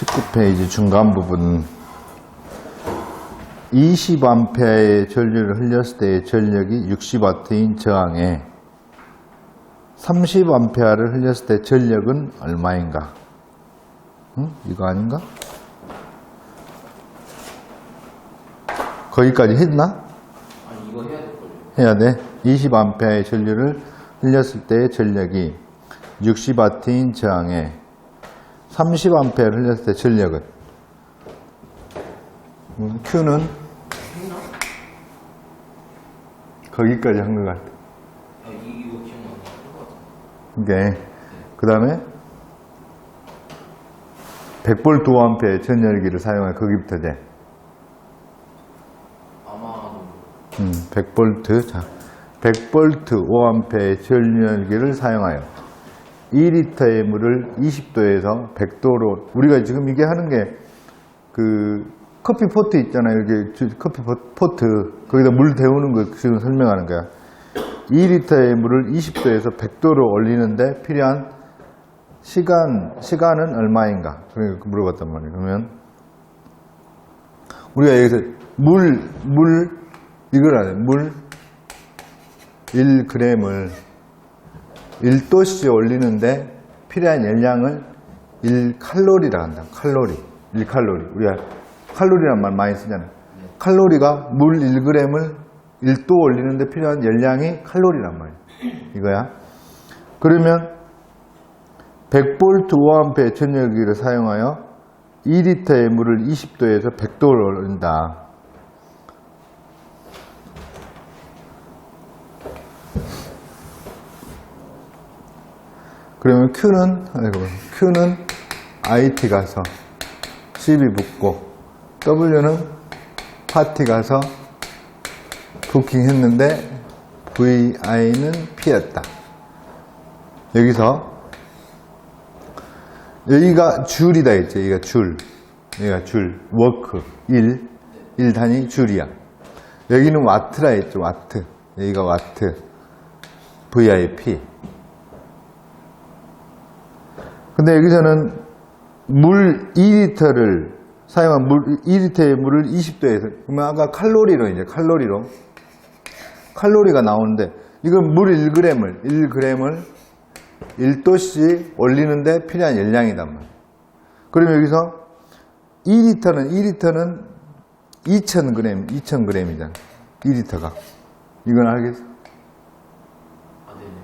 19페이지 중간 부분 20A의 전류를 흘렸을 때의 전력이 60W인 저항에 30A를 흘렸을 때 전력은 얼마인가? 응? 이거 아닌가? 거기까지 했나? 아니 이거 해야 될걸요. 해야 돼. 20A의 전류를 흘렸을 때의 전력이 60W인 저항에 30A를 흘렸을 때 전력은 Q는 거기까지 한 것 같아. 아 이거 기억나는 것 같아. 이게 그 다음에 100V 5A의 전열기를 사용해 거기부터 돼. 아마도 100V 자 100V 5A의 전열기를 사용하여 2리터의 물을 20도에서 100도로 우리가 지금 이게 하는 게 그 커피 포트 있잖아요. 이렇게 커피 포트 거기다 물 데우는 거 지금 설명하는 거야. 2리터의 물을 20도에서 100도로 올리는데 필요한 시간은 얼마인가? 그러니까 물어봤단 말이에요. 그러면 우리가 여기서 물 이걸 알아요. 물 1g을 1도씨 올리는데 필요한 열량을 1칼로리라 한다. 칼로리. 1칼로리. 우리가 칼로리란 말 많이 쓰잖아요. 칼로리가 물 1g을 1도 올리는데 필요한 열량이 칼로리란 말이에요. 이거야. 그러면 100V 5A의 전열기를 사용하여 2리터의 물을 20도에서 100도로 올린다. 그러면 Q는 IT 가서 CV 붙고 W는 파티 가서 부킹 했는데 VI는 P였다. 여기가 줄이다 했죠. 여기가 줄. 워크. 1 단위 줄이야. 여기는 와트라 했죠. 와트. 여기가 와트. VIP. 근데 여기서는 물 2리터를 사용한 2리터의 물을 20도에서 그러면 아까 칼로리가 나오는데 이건 물 1g을 1도씩 올리는데 필요한 열량이단 말이에요. 그러면 여기서 2리터는 2000g이잖아. 2리터가. 이건 알겠어? 아 네네.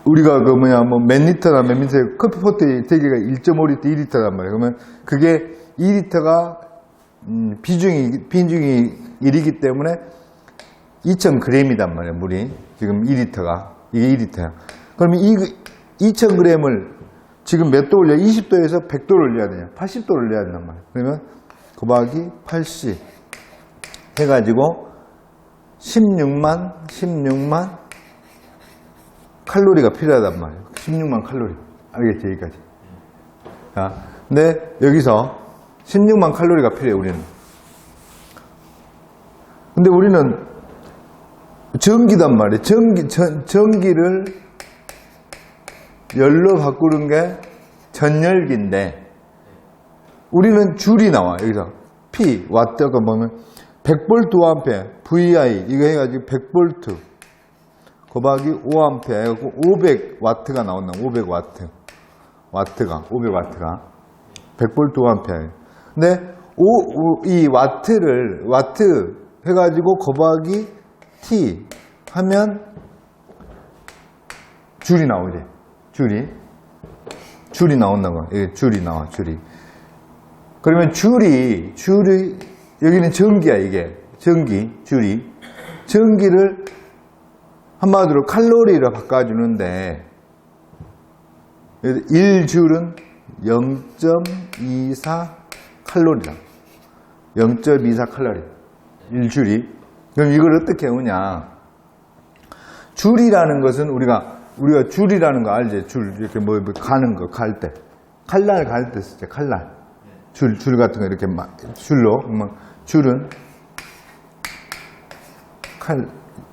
우리가 몇 리터나 몇 리터에 커피포트의 대기가 1.5리터, 2리터란 말이에요. 그러면 그게 2리터가 비중이 1이기 때문에 2000g이단 말이에요. 물이. 지금 2리터가. 이게 2리터야. 그러면 2000g을 지금 몇 도 올려? 20도에서 100도를 올려야 되냐? 80도를 올려야 된단 말이에요. 그러면 곱하기 80 해가지고 16만 칼로리가 필요하단 말이에요. 16만 칼로리. 알겠지? 여기까지. 자, 근데 여기서 16만 칼로리가 필요해, 우리는. 근데 우리는 전기단 말이에요. 전기를 열로 바꾸는 게 전열기인데, 우리는 줄이 나와, 여기서. P, 와트가 보면, 100V 5A, VI, 이거 해가지고 100V. 곱하기 5A 해갖고 500W가 나온다. 500W. 와트가 500W가 100V 5A. 근데 이 와트 해가지고 곱하기 T 하면 줄이 나오지. 줄이 나온다고. 이게 줄이 나와. 그러면 줄이 여기는 전기야. 이게 전기를 한마디로 칼로리로 바꿔주는데 1줄은 0.24 칼로리다. 0.24 칼로리. 1줄이. 그럼 이걸 어떻게 해오냐. 줄이라는 것은 우리가 줄이라는 거 알지? 줄 이렇게 가는 거 갈 때. 칼날 갈 때 쓰죠. 칼날. 줄 같은 거 이렇게 줄로. 줄은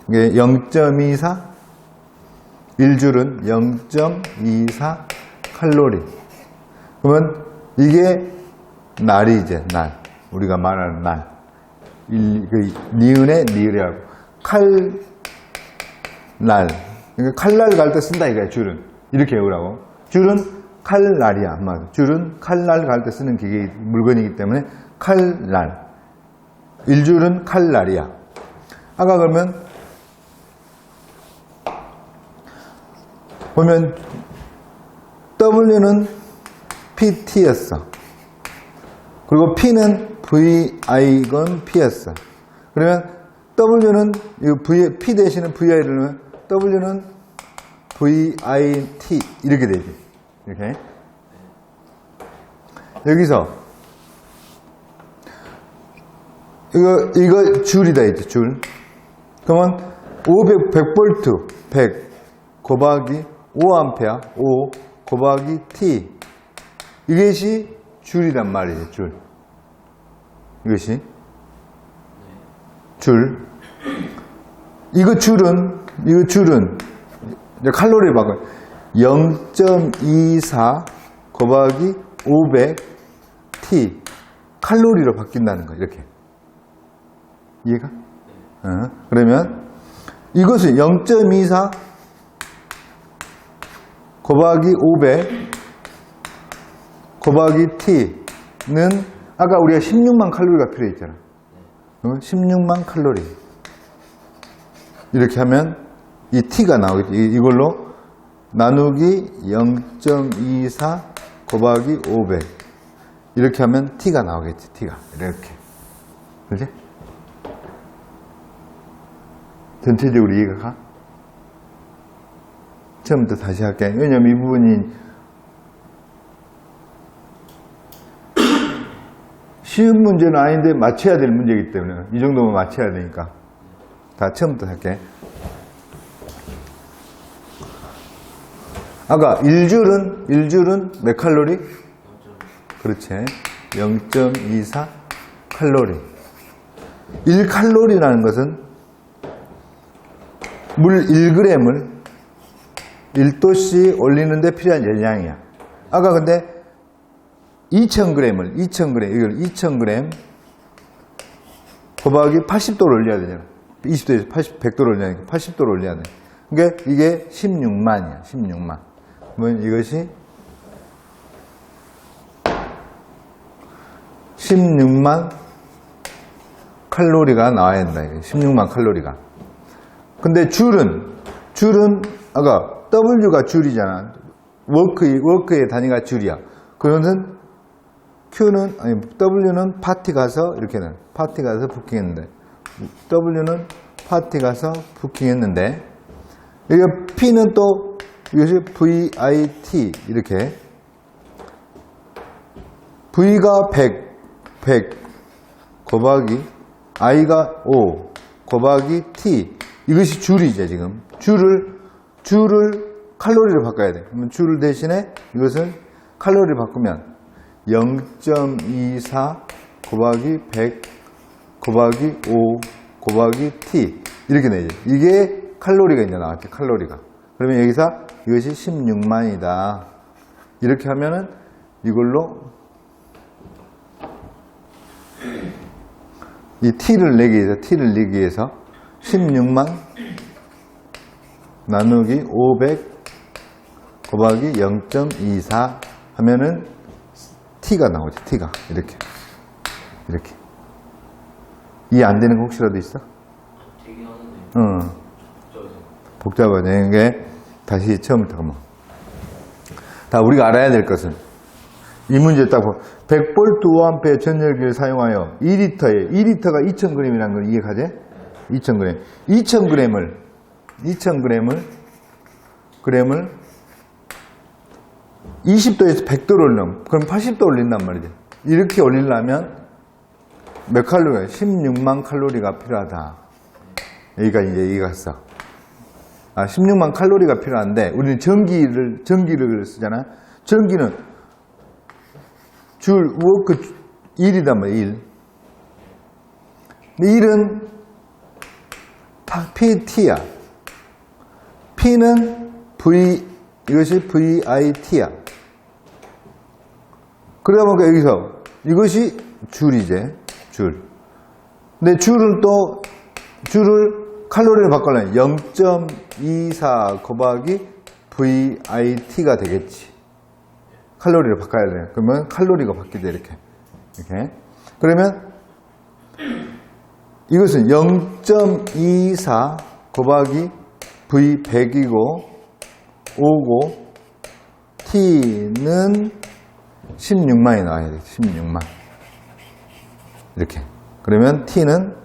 0.24 1줄은 0.24 칼로리 그러면 이게 날이 이제 날. 우리가 말하는 날. 니은의 니을이라고. 칼날. 그러니까 칼날 갈 때 쓴다 이거야, 줄은. 이렇게 외우라고. 줄은 칼날이야. 줄은 칼날 갈 때 쓰는 기계, 물건이기 때문에 칼날. 일줄은 칼날이야. 아까 그러면, 보면, W는 PT였어. 그리고 P는 VI건 P였어. 그러면 W는 P 대신에 VI를 넣으면 W는 VIT 이렇게 되지. 이렇게. 여기서 이거 줄이다 이제 줄. 그러면 100V 100 곱하기 5A 5 곱하기 T 이것이 줄이란 말이죠. 줄. 이것이 줄. 이거 줄은 이제 칼로리 바꿔 0.24 곱하기 500T 칼로리로 바뀐다는 거야. 이렇게. 이해가? 그러면 이것은 0.24 곱하기 500 곱하기 T는 아까 우리가 16만 칼로리가 필요했잖아. 16만 칼로리. 이렇게 하면 이 T가 나오겠지. 이걸로 나누기 0.24 곱하기 500. 이렇게 하면 T가 나오겠지. T가. 이렇게. 그렇지? 전체적으로 이해가 가? 처음부터 다시 할게. 왜냐면 이 부분이 쉬운 문제는 아닌데 맞춰야 될 문제이기 때문에 이 정도면 맞춰야 되니까 다 처음부터 할게. 아까 1줄은 몇 칼로리? 그렇지. 0.24 칼로리. 1칼로리라는 것은 물 1g을 1도씩 올리는데 필요한 열량이야. 아까 근데 2000g, 이걸 2000g 곱하기 80도를 올려야 되잖아. 20도에서 100도를 올려야 되니까 80도를 올려야 돼. 그러니까 이게 16만이야. 16만. 그러면 이것이 16만 칼로리가 나와야 된다. 16만 칼로리가. 근데 줄은 아까 W가 줄이잖아. 워크의 단위가 줄이야. 그러면 W는 파티 가서 이렇게는 파티 가서 부킹했는데 W는 파티 가서 부킹했는데 여기 P는 또 이것이 VIT 이렇게 V가 100 곱하기 I가 5 곱하기 T 이것이 줄이죠. 지금 줄을 칼로리로 바꿔야 돼. 그러면 줄 대신에 이것을 칼로리를 바꾸면 0.24 곱하기 100 곱하기 5 곱하기 T 이렇게 내죠. 이게 칼로리가 이제 나왔죠. 칼로리가. 그러면 여기서 이것이 16만이다. 이렇게 하면은 이걸로 이 T를 내기 위해서 16만 나누기 500 곱하기 0.24 하면은 T가 나오죠. T가 이렇게 이해 안 되는 거 혹시라도 있어? 되긴 하는데. 응. 복잡하네. 이게 다시 처음부터 가면 다 우리가 알아야 될 것은 이 문제 딱 보면 100V 5A 전열기를 사용하여 2리터가 2000g이라는 걸 이해가지? 2000g. 2000g을 20도에서 100도를 올리면 그럼 80도 올린단 말이지. 이렇게 올리려면 몇 칼로리가? 16만 칼로리가 필요하다. 여기가 이제 이해가 갔어. 16만 칼로리가 필요한데 우리는 전기를 쓰잖아. 전기는 줄 워크 1이단 말이야. 1. 근데 1은 PT야. P는 이것이 VIT야. 그러다 보니까 여기서 이것이 줄이제, 줄. 근데 줄을 칼로리를 바꾸려면 0.24 곱하기 VIT가 되겠지. 칼로리를 바꿔야 돼요. 그러면 칼로리가 바뀌죠, 이렇게. 그러면 이것은 0.24 곱하기 V100이고 5고 T는 16만이 나와야 돼. 16만. 이렇게. 그러면 T는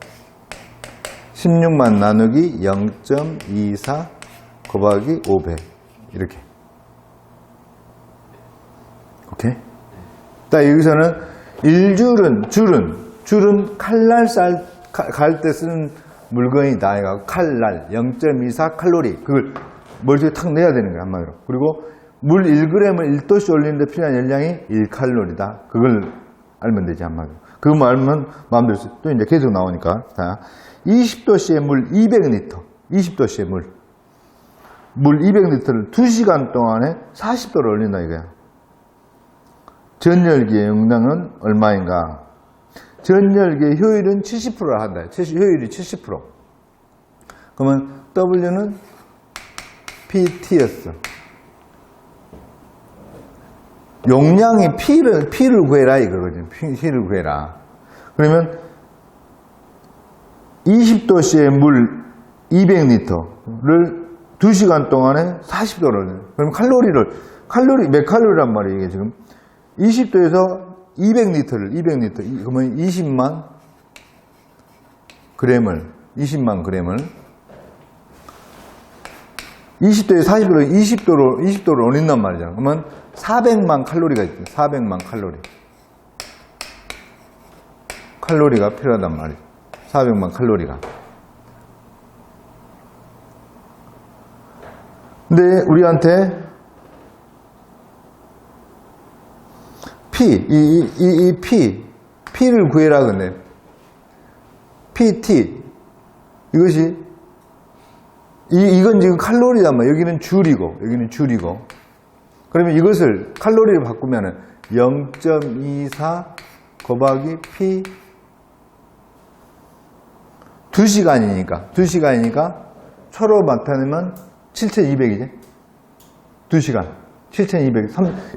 16만 나누기 0.24 곱하기 500. 이렇게. 오케이? 자, 여기서는 줄은 칼날 갈 때 쓰는 물건이다. 이거 칼날 0.24 칼로리. 그걸 머릿속에 탁 내야 되는 거야, 한마디로. 그리고 물 1g을 1도씨 올리는데 필요한 열량이 1칼로리다. 그걸 알면 되지, 한마디로. 그것만 알면 마음대로 또 이제 계속 나오니까. 자, 20도씨의 물 200리터. 20도씨의 물 200리터를 2시간 동안에 40도를 올린다, 이거야. 전열기의 용량은 얼마인가? 전열기의 효율은 70%를 한다. 효율이 70%. 그러면 W는 PT였어. 용량이 P를 구해라 이거거든. P를 구해라. 그러면 20도씨의 물 200리터를 2시간 동안에 40도를 올려요. 그럼 몇 칼로리란 말이에요, 이게 지금. 20도에서 200리터. 그러면 20만 g을 20도에 20도를 올린단 말이잖아. 그러면 400만 칼로리가 있죠. 400만 칼로리. 칼로리가 필요하단 말이죠. 400만 칼로리가. 근데 우리한테 P를 구해라, 근데. PT. 이것이, 이건 지금 칼로리단 말이야. 여기는 줄이고. 그러면 이것을 칼로리를 바꾸면은 0.24 곱하기 P 2시간이니까 초로 나타내면 7,200이지? 2시간. 7,200.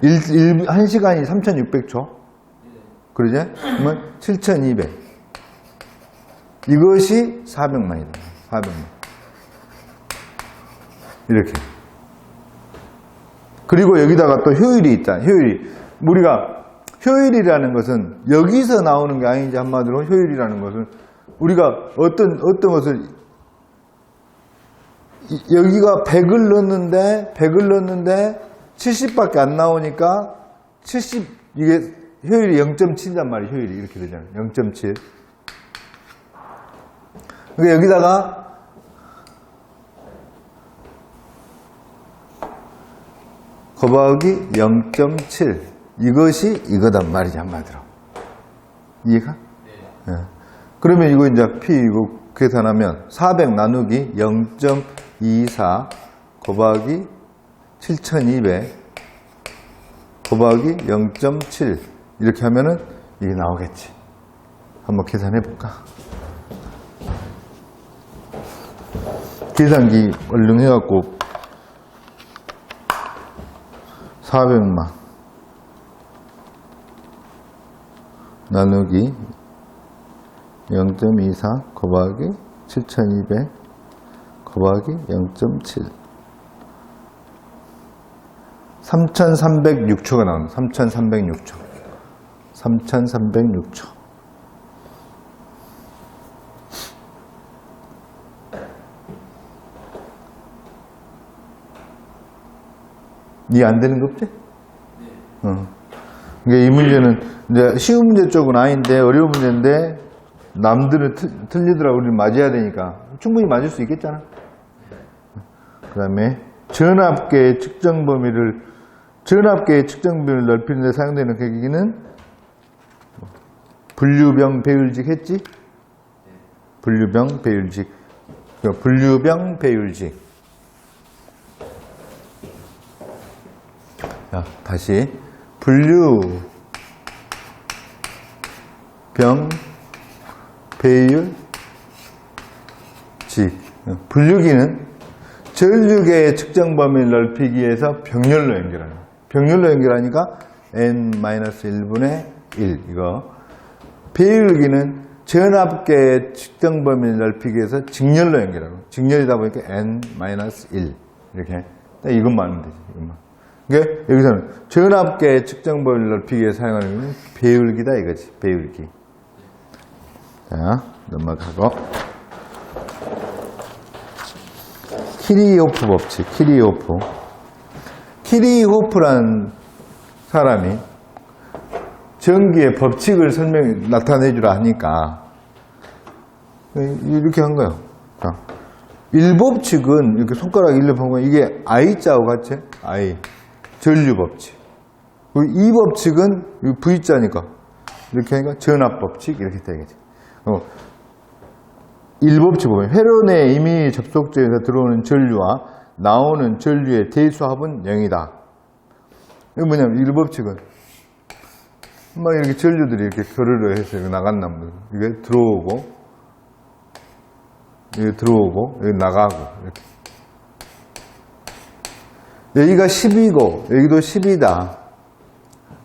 1시간이 3,600초. 그러지? 그러면 7,200. 이것이 400만이다. 400만. 이렇게. 그리고 여기다가 또 효율이 있다. 우리가 효율이라는 것은 여기서 나오는 게 아니지, 한마디로 효율이라는 것은 우리가 어떤 것을 여기가 100을 넣었는데 70밖에 안 나오니까 70, 이게 효율이 0.7이란 말이에요. 효율이 이렇게 되잖아요. 0.7. 그러니까 여기다가 곱하기 0.7. 이것이 이거단 말이지, 한마디로. 이해가? 네. 그러면 이거 이제 P 이거 계산하면 400 나누기 0.24 곱하기 7,200 곱하기 0.7 이렇게 하면은 이게 나오겠지. 한번 계산해 볼까? 계산기 얼른 해갖고 400만 나누기 0.24 곱하기 7,200 곱하기 0.7 3,306초가 나옵니다. 3,306초. 이해 안 되는 거 없지? 이 문제는 이제 쉬운 문제 쪽은 아닌데 어려운 문제인데 남들은 틀리더라고. 우리는 맞아야 되니까 충분히 맞을 수 있겠잖아. 그 다음에 전압계의 측정 범위를 넓히는 데 사용되는 계기는 분류병 배율직 했지? 분류병 배율직. 자, 다시 분류병 배율, 직. 분류기는 전류계의 측정 범위를 넓히기 위해서 병렬로 연결하는 거예요. 병렬로 연결하니까 n-1분의 1 이거. 배율기는 전압계의 측정 범위를 넓히기 위해서 직렬로 연결하고 직렬이다 보니까 n-1 이렇게 이것만 하면 되지. 이것만. 그러니까 여기서는 전압계의 측정 범위를 넓히기 위해서 사용하는 것은 배율기다 이거지. 배율기. 자, 넘어가고. 키리호프 법칙, 키리호프라는 사람이 전기의 법칙을 나타내주라 하니까 이렇게 한 거예요. 1법칙은 이렇게 손가락 1로 보면 이게 I자하고 같이 I, 전류법칙. 2법칙은 V자니까 이렇게 하니까 전압법칙 이렇게 되겠지. 1법칙 보면 회로 내 이미 접속점에서 들어오는 전류와 나오는 전류의 대수합은 0이다. 이거 뭐냐면 1법칙은 막 이렇게 전류들이 이렇게 교류를 해서 나간단 말이에요. 이게 들어오고 여기 나가고 이렇게. 여기가 10이고 여기도 10이다.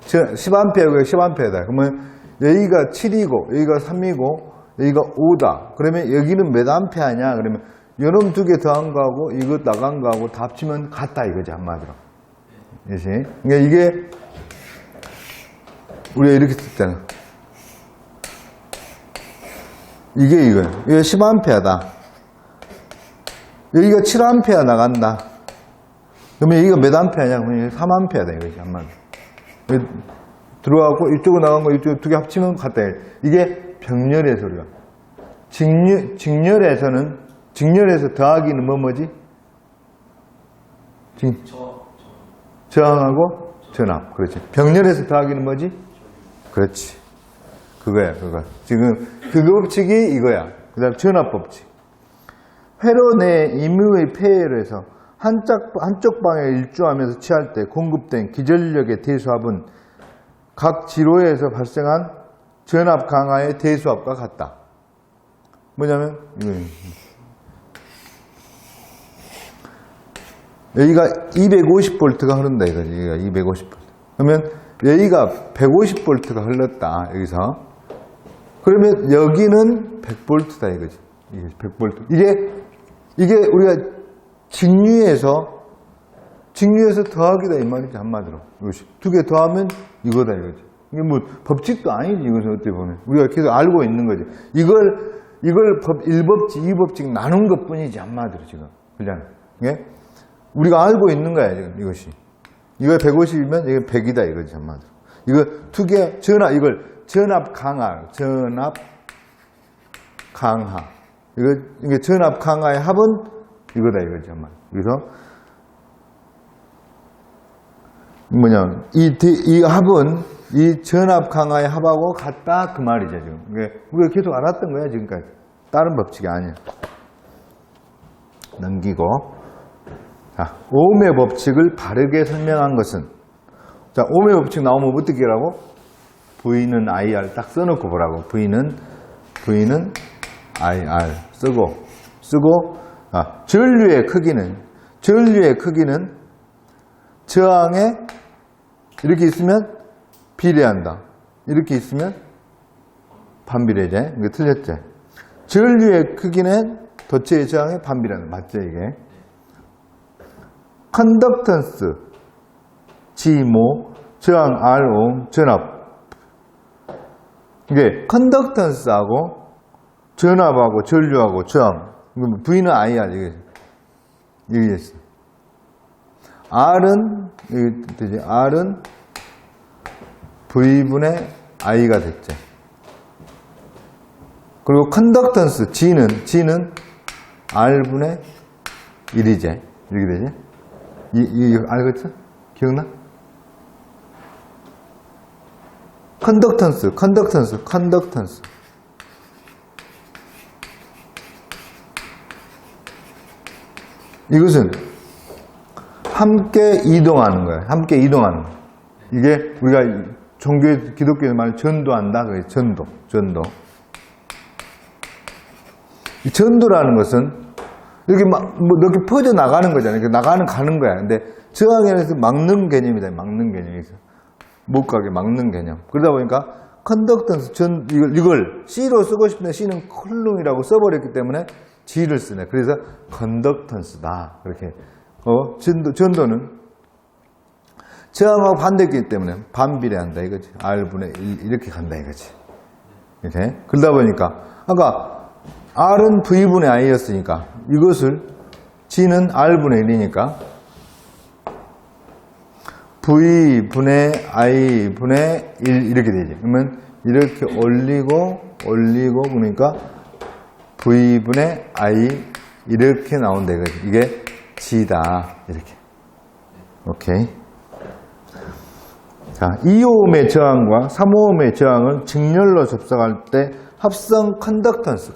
10A고 10A다. 그러면 여기가 7이고 여기가 3이고 여기가 5다. 그러면 여기는 몇 암페어냐? 그러면 요놈 두 개 더한 거하고 이거 나간 거하고 다 합치면 같다 이거지 한마디로. 그러니까 이게 우리가 이렇게 썼잖아. 이게 이거야. 이게 10A다. 여기가 7A 나간다. 그러면 여기가 몇 A냐? 그러면 3A다 이거지 한마디로. 들어가고 이쪽으로 나간 거 이쪽 두 개 합치면 같다. 이게 병렬의 소리야. 직렬에서 더하기는 뭐지? 저항하고 전압. 그렇지. 병렬에서 더하기는 뭐지? 그렇지. 그거야, 그거. 지금 그 법칙이 이거야. 그 다음 전압 법칙. 회로 내 임의의 폐해에서 한쪽 방에 일조하면서 취할 때 공급된 기전력의 대수합은 각 지로에서 발생한 전압 강화의 대수합과 같다. 뭐냐면 여기가 250V가 흐른다 이거지. 여기가 250V. 그러면 여기가 150V가 흘렀다. 여기서. 그러면 여기는 100V다 이거지. 이게 100V. 이게 우리가 직류에서 더하기다 이 말이지 한마디로. 두 개 더하면 이거다 이거지. 이게 뭐 법칙도 아니지 이것은 어떻게 보면 우리가 계속 알고 있는 거지. 이걸 1법칙, 2법칙 나눈 것 뿐이지 한마디로 지금. 그냥 예? 우리가 알고 있는 거야 지금 이것이. 이거 150이면 이게 100이다 이거지 한마디로. 이거 두 개 이걸 전압 강화. 이게 전압 강화의 합은 이거다 이거지 한마디로. 그래서 뭐냐면 이 합은 이 전압 강화의 합하고 같다 그 말이죠 지금. 우리가 계속 알았던 거야 지금까지. 다른 법칙이 아니야. 넘기고. 자, 오음의 법칙을 바르게 설명한 것은, 자, 오음의 법칙 나오면 어떻게 하라고? V는 IR 딱 써놓고 보라고. V는 IR 쓰고, 전류의 크기는 저항에 이렇게 있으면 비례한다. 이렇게 있으면 반비례제. 이거 틀렸지? 전류의 크기는 도체의 저항에 반비례한다. 맞죠, 이게? 컨덕턴스, G모, 저항 R옴, 전압. 이게 컨덕턴스하고 전압하고 전류하고 저항. V는 IR, 이게 있어. R은 V분의 I가 됐죠. 그리고 컨덕턴스 G는 R분의 1이제. 이렇게 되지? 이거 알겠어? 기억나? 컨덕턴스. 이것은 함께 이동하는 거예요. 이게 우리가 종교의 기독교에서 말하는 전도한다. 그게 전도. 이 전도라는 것은 이렇게 이렇게 퍼져 나가는 거잖아요. 이렇게 가는 거야. 근데 저항에서 막는 개념이다. 막는 개념이죠. 못 가게 막는 개념. 그러다 보니까 컨덕턴스 이걸 C로 쓰고 싶은데 C는 컬룸이라고 써버렸기 때문에 G를 쓰네. 그래서 컨덕턴스다. 그렇게. 전도는 저항하고 반대이기 때문에 반비례한다 이거지. R분의 1 이렇게 간다 이거지. 이렇게. 그러다 보니까 아까 R은 V분의 I였으니까 이것을 G는 R분의 1이니까 V분의 I분의 1 이렇게 되지. 그러면 이렇게 올리고 그러니까 V분의 I 이렇게 나온다 이거지. 이게 G다 이렇게. 오케이. 자, 2오음의 저항과 3오음의 저항을 직렬로 접속할 때 합성 컨덕턴스.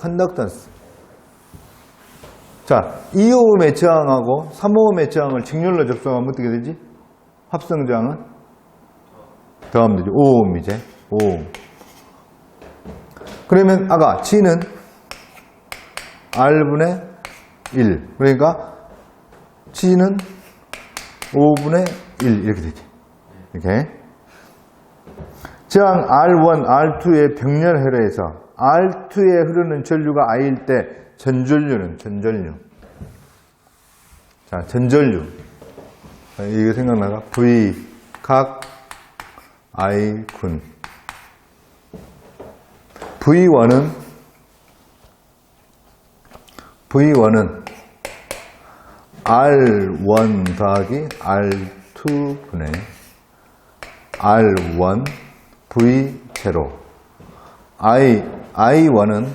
자, 2오음의 저항하고 3오음의 저항을 직렬로 접속하면 어떻게 되지? 합성 저항은? 더하면 되죠. 5오음이제. 5오음. 그러면 아까 G는 R분의 1. 그러니까 G는 5분의 1 이렇게 되지. 이렇게. 저항 R1, R2의 병렬회로에서 R2에 흐르는 전류가 I일 때 전전류. 자, 전전류. 이거 생각나가? V 각 I 군. V1은 R1 더하기 R2분의 R1 V0. I1은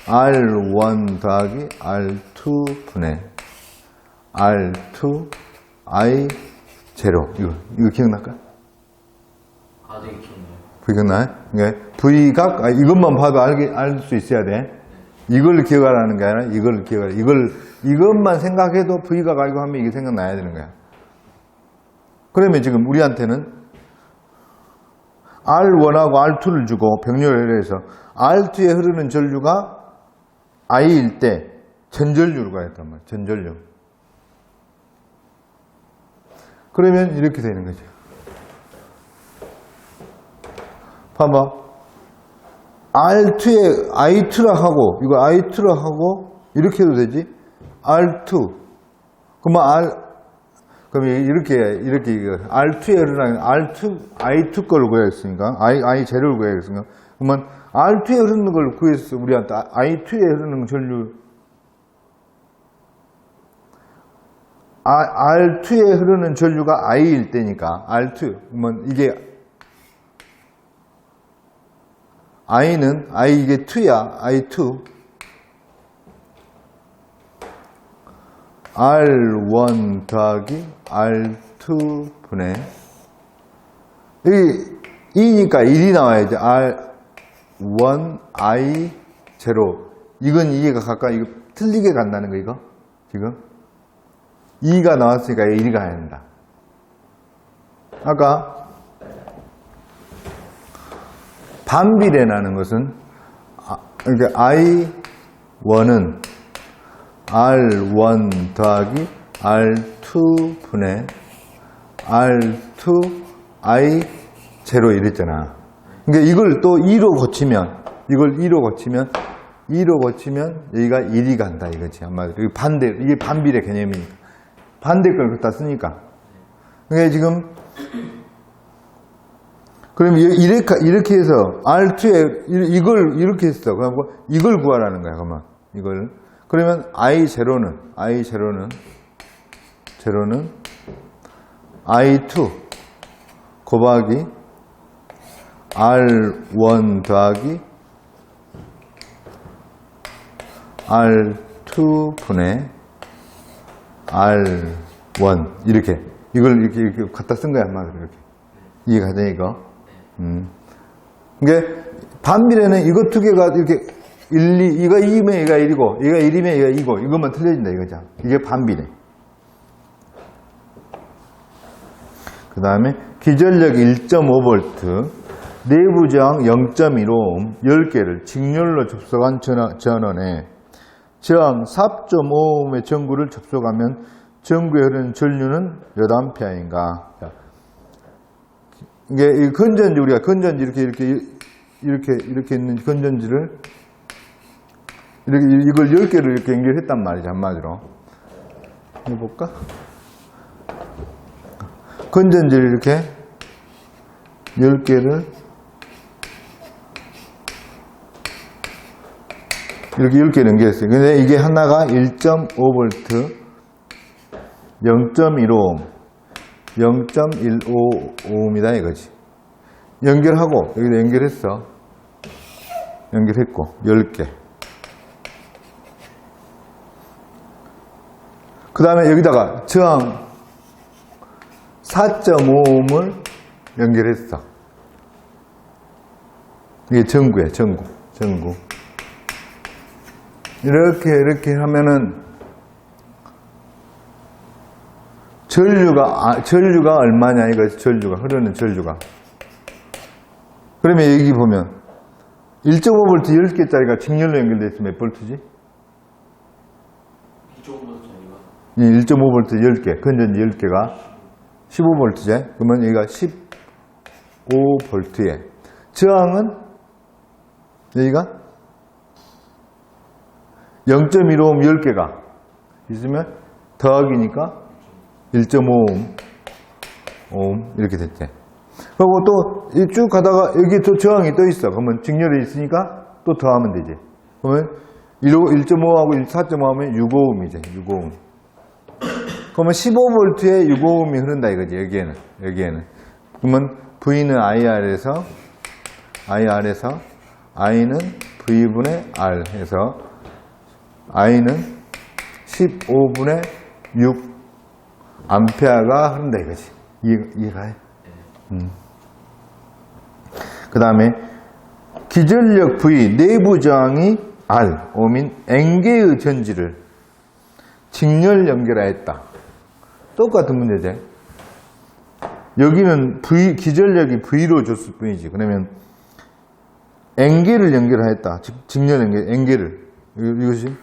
R1 더하기 R2분의 R2 I0. 이거 기억날까? 네, 기억나요. 기억나요? 그러니까 V각, 이것만 봐도 알 수 있어야 돼. 이걸 기억하라는 게 아니라 이걸 기억하라. 이것만 생각해도 V각 알고 하면 이게 생각나야 되는 거야. 그러면 지금 우리한테는 R1하고 R2를 주고 병렬을 해서 R2에 흐르는 전류가 I일 때 전전류가 했단 말이야. 전전류. 그러면 이렇게 되는 거죠. 봐봐. R2에 I2라 하고, 이거 I2라 하고, 이렇게 해도 되지? R2. 그러면 이렇게, R2에 흐르는, I2 걸 구했으니까, I0를 구했으니까, 그러면 R2에 흐르는 걸 구했어, 우리한테. I2에 흐르는 전류. R2에 흐르는 전류가 I일 때니까, R2. 그러면 이게, I는, 이게 2야, I2. R1 더하기 R2분의, 여기 2니까 1이 나와야지. R1, I0. 이건 이해가 가까이, 이거 틀리게 간다는 거, 이거? 지금? 2가 나왔으니까 1이 가야 된다. 아까, 반비례라는 것은 그러니까 I1은 R1 더하기 R2분의 R2 I0 이랬잖아. 그러니까 이걸 또 2로 고치면 여기가 1이 간다 이거지. 한마디로 이게 반비례 개념이니까. 반대 걸 갖다 쓰니까. 그러니까 지금 그럼 이렇게 해서 R2에 이걸 이렇게 했어. 그러면 이걸 구하라는 거야. 그러면 그러면 I0는 I2 곱하기 R1 더하기 R2분의 R1 이렇게 갖다 쓴 거야. 이렇게 이해가 돼 이거? 그러니까 반비례는 이거 두 개가 이렇게 1, 2, 이거 2면 얘가 1이고, 얘가 1이면 얘가 2고, 이것만 틀려진다 이거죠. 이게 반비례. 그 다음에 기전력 1.5V, 내부 저항 0.15ohm 10개를 직렬로 접속한 전원에 저항 4.5ohm의 전구를 접속하면 전구에 흐르는 전류는 몇 암페어인가? 이게 이 건전지, 우리가 건전지 이렇게 있는 건전지를 이걸 10개를 이렇게 연결했단 말이죠, 한마디로. 해볼까? 건전지를 이렇게 10개를 이렇게 10개를 연결했어요. 근데 이게 하나가 1.5V, 0.15ohm, 0.15ohm이다 이거지. 연결하고, 여기다 연결했어. 연결했고, 10개. 그 다음에 여기다가 저항 4.5ohm을 연결했어. 이게 전구야, 전구. 이렇게 하면은 전류가 얼마냐 이거지, 전류가, 흐르는 전류가. 그러면 여기 보면 1.5V 10개짜리가 직렬로 연결되어 있으면 몇 볼트지? 1.5V 10개, 건전지 10개가 15V제. 그러면 여기가 15V에 저항은 여기가 0.15ohm 10개가 있으면 더하기니까 1.5ohm 이렇게 됐지. 그리고 또 쭉 가다가 여기 또 저항이 떠 있어. 그러면 직렬에 있으니까 또 더하면 되지. 그러면 1.5하고 4.5 하면 6ohm이지. 6ohm. 그러면 15V에 6ohm이 흐른다 이거지. 여기에는. 그러면 V는 IR에서 I는 V분의 R 해서 I는 15분의 6 암페어가 흐른다 이거지. 이해가 해? 그 다음에 기전력 V 내부 저항이 R, ohm인 N개의 전지를 직렬 연결하였다. 똑같은 문제지. 여기는 기전력이 V로 줬을 뿐이지. 그러면 N개를 연결하였다. 직렬 연결, N개를. 이것이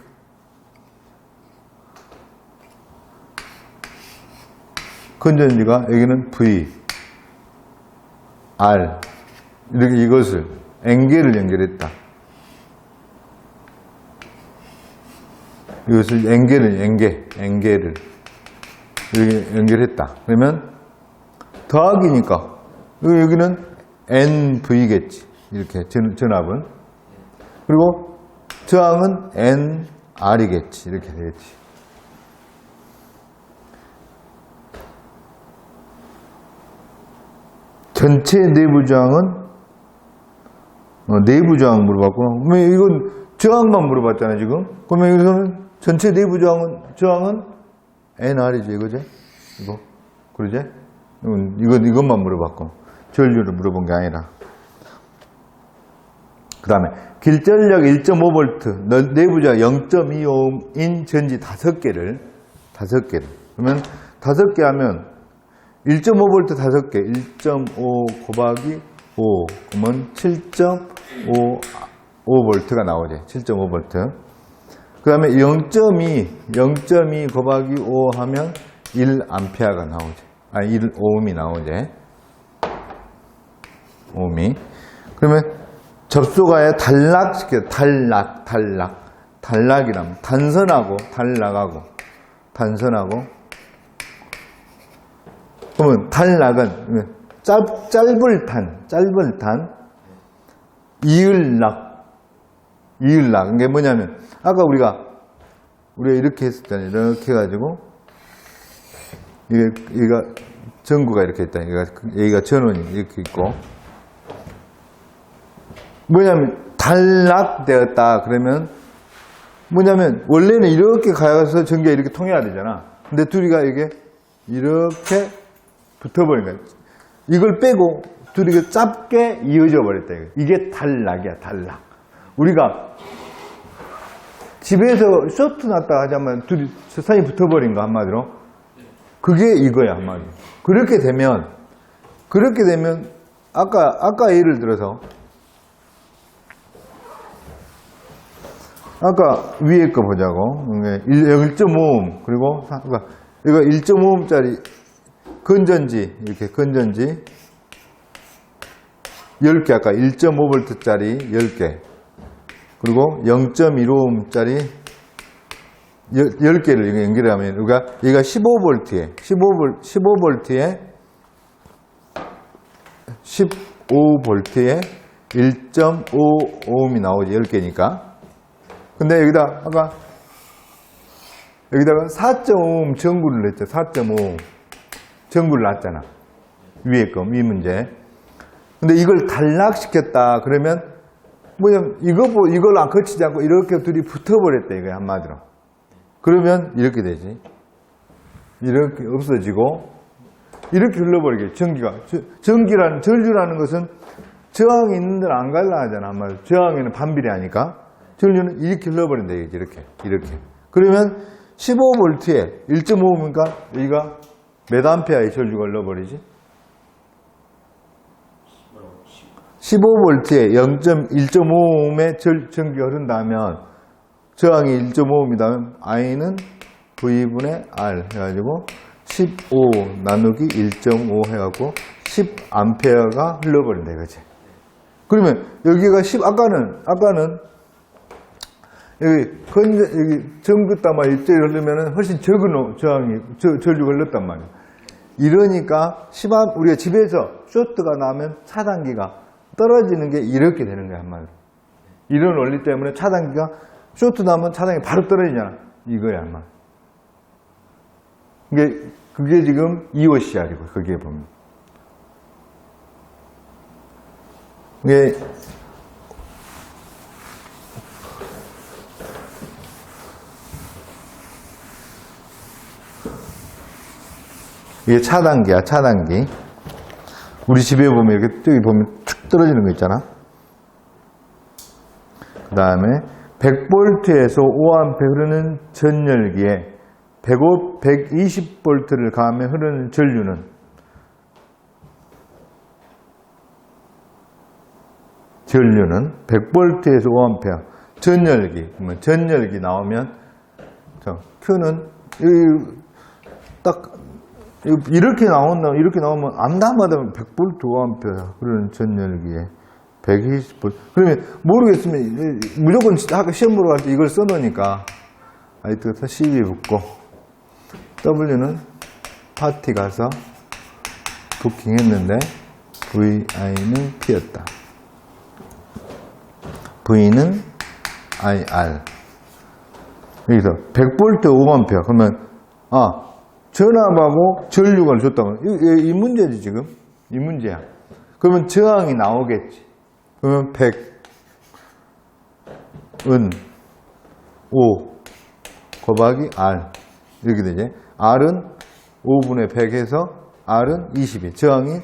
건전지가 여기는 V, R 이렇게 이것을 N개를 연결했다. 이것을 N개를 이렇게 연결했다. 그러면 더하기니까 여기는 NV겠지. 이렇게 전압은. 그리고 저항은 NR이겠지. 이렇게 되겠지. 전체 내부 저항은 내부 저항 물어봤고, 그러면 이건 저항만 물어봤잖아요 지금. 그러면 여기서는 전체 내부 저항은 NR이죠 이거죠. 이거 그러지? 이것만 물어봤고 전류를 물어본 게 아니라. 그 다음에 길전력 1.5V 내부 저항 0.25ohm인 전지 5개를 그러면 5개 하면 1.5V 5개, 1.5 곱하기 5, 그러면 7.5V가 나오지. 7.5V. 그 다음에 0.2 곱하기 5 하면 1A가 나오지. 1ohm이 나오지. ohm이. 그러면 접속하여 단락시켜. 단락이라면 단선하고 그러면 단락은 짧을 탄 이을락. 이게 뭐냐면 아까 우리가 이렇게 했었잖아요. 이렇게 해가지고 여기가 전구가 이렇게 있다. 여기가 전원이 이렇게 있고 뭐냐면 단락되었다. 그러면 뭐냐면 원래는 이렇게 가서 전기가 이렇게 통해야 되잖아. 근데 둘이가 이게 이렇게 붙어버린 거야. 이걸 빼고 둘이 짧게 이어져 버렸다. 이게 단락이야, 단락. 우리가 집에서 쇼트 났다 하자면 둘이 사이 붙어버린 거 한마디로. 그게 이거야, 한마디로. 그렇게 되면 그렇게 되면 아까 예를 들어서 아까 위에 거 보자고. 1.5옴 그리고 이거 1.5옴짜리 건전지 이렇게 건전지 10개 아까 1.5V짜리 10개 그리고 0.15옴짜리 10개를 연결하면 얘가 15V에 15V에 1.5옴이 나오지 10개니까. 근데 여기다가 4.5옴 전구를 냈죠. 4.5옴 전구를 놨잖아. 위에 거, 위 문제. 근데 이걸 단락시켰다 그러면 뭐냐면 이걸 안 거치지 않고 이렇게 둘이 붙어버렸다 이거야 한마디로. 그러면 이렇게 되지. 이렇게 없어지고 이렇게 흘러버리게 전류라는 것은 저항이 있는 데는 안 갈라 하잖아 한마디로. 저항에는 반비례하니까 전류는 이렇게 흘러버린다 이거지. 이렇게 그러면 15V에 1.5니까 여기가 몇 암페어의 전류가 흘러버리지? 15V에 1.5옴의 전기가 흐른다면 저항이 1.5옴이다면 I는 V분의 R 해가지고 15 나누기 1.5 해갖고 10A가 흘러버린다 이거지. 그러면 여기가 아까는 여기 전구 따마 일제히 흐르면 훨씬 적은 전류가 흘렀단 말이야. 이러니까 우리가 집에서 쇼트가 나면 차단기가 떨어지는 게 이렇게 되는 거야 한마디로. 이런 원리 때문에 차단기가 쇼트 나면 차단기 바로 떨어지잖아. 이거야 한마디로. 그게 지금 EOCR이고 거기에 보면 이게 차단기야, 차단기. 우리 집에 보면 이렇게 저기 보면 툭 떨어지는 거 있잖아. 그 다음에 100V에서 5A 흐르는 전열기에 120V를 가하면 흐르는 전류는 전류는 100V에서 5A 전열기. 그러면 전열기 나오면 Q는 딱 이렇게 나오면 암담하다면 100V 5A 흐르는 전열기에 120V. 그러면 모르겠으면 무조건 시험 보러 갈 때 이걸 써놓으니까 아이트가 12 붙고 W는 파티 가서 부킹했는데 VI는 P였다. V는 IR. 여기서 100V 5A 그러면 전압하고 전류관을 줬다면 이 문제지 지금. 이 문제야. 그러면 저항이 나오겠지. 그러면 100은 5 곱하기 R 이렇게 되지. R은 5분의 100에서 R은 20이 저항이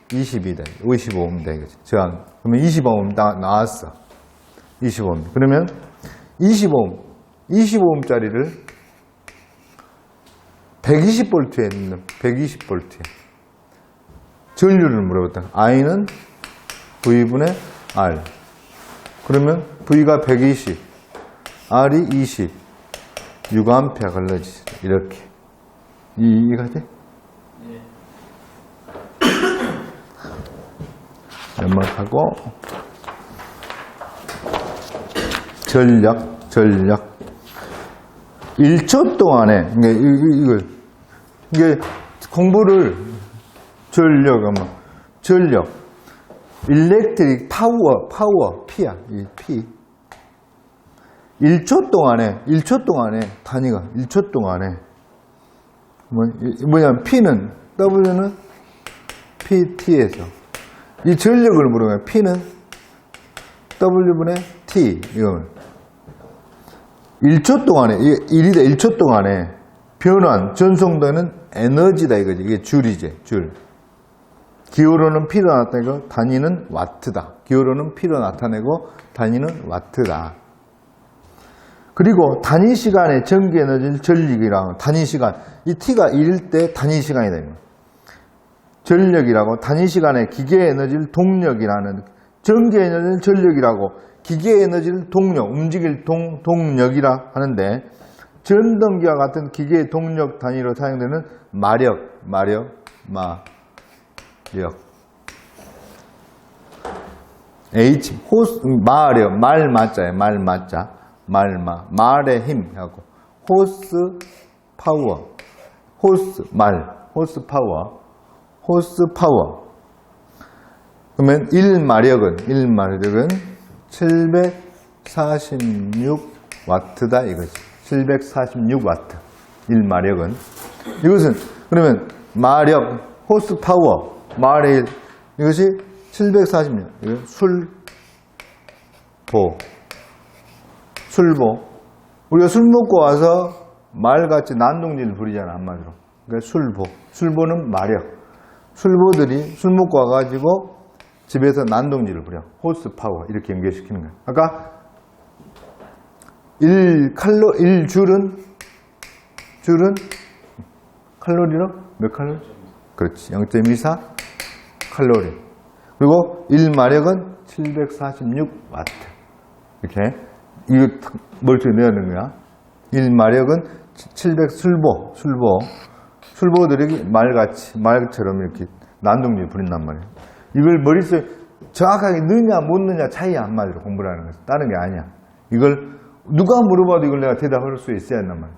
20이다. 55옴 되겠지. 저항. 그러면 25옴 나왔어. 25옴. 그러면 25옴짜리를 120V에 있는 120V에 전류를 물어봤다. I는 V분의 R. 그러면 V가 120, R이 20, 6A 걸러지. 이렇게. 이해가지? 네. 연막하고 전력 1초 동안에 이게 공부를 전력 일렉트릭 파워 P야. 이 P 1초 동안에 단위가 1초 동안에 뭐냐면 P는 W는 PT에서 이 전력을 물으면 P는 W분의 T 이거는 1초 동안에 1초 동안에 변환 전송되는 에너지다 이거지. 이게 줄이지 줄. 기호로는 P로 나타내고 단위는 와트다. 기호로는 P로 나타내고 단위는 와트다. 그리고 단위 시간의 전기 에너지를 전력이랑 단위 시간 이 T가 1일 때 단위 시간이다. 전력이라고, 단위 시간에 기계 에너지를 동력이라는, 전기 에너지를 전력이라고, 기계 에너지를 동력, 움직일 동력이라 하는데, 전동기와 같은 기계의 동력 단위로 사용되는 마력. H, 호스, 마력, 말마자예요. 말의 힘 하고, 호스 파워, 호스 파워. 그러면 1마력은 746W다 이거지. 746W. 1마력은. 이것은, 그러면 마력, 호스 파워, 말의 1. 이것이 746. 이거 술보. 우리가 술 먹고 와서 말같이 난동질을 부리잖아, 한마디로. 그러니까 술보는 마력. 술보들이 술 먹고 와가지고 집에서 난동질을 부려. 호스 파워. 이렇게 연결시키는 거야. 아까 1줄은 칼로리로 몇 칼로리? 그렇지. 0.24 칼로리. 그리고 1마력은 746W. 이렇게. 이거 멀쩡히 넣어야 되는 거야. 1마력은 술보들이 말처럼 이렇게 난동질 부린단 말이야. 이걸 머릿속에 정확하게 넣느냐 못 넣느냐 차이 한마디로 공부를 하는 거야. 다른 게 아니야. 이걸 누가 물어봐도 이걸 내가 대답할 수 있어야 한단 말이야.